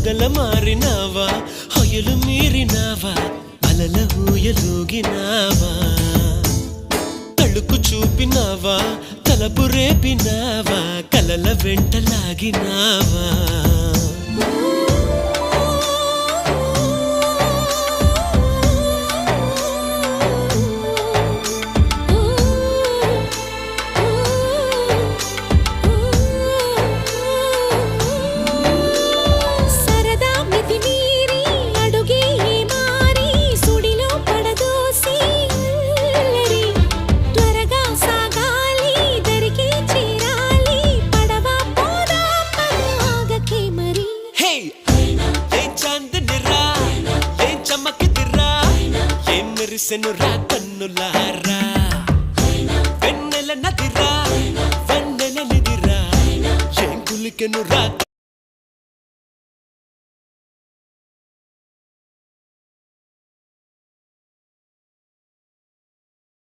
మొగల మారినావా హొయలు మీరినావా అలల ఊయలూగినావా తళుకు చూపినావా తలపు రేపినావా కలల వెంటలాగినావా మెరిసెనురా కన్నులారా వెన్నెల నదిరా వెన్నెల నిదిరా ఏం కులికెనురా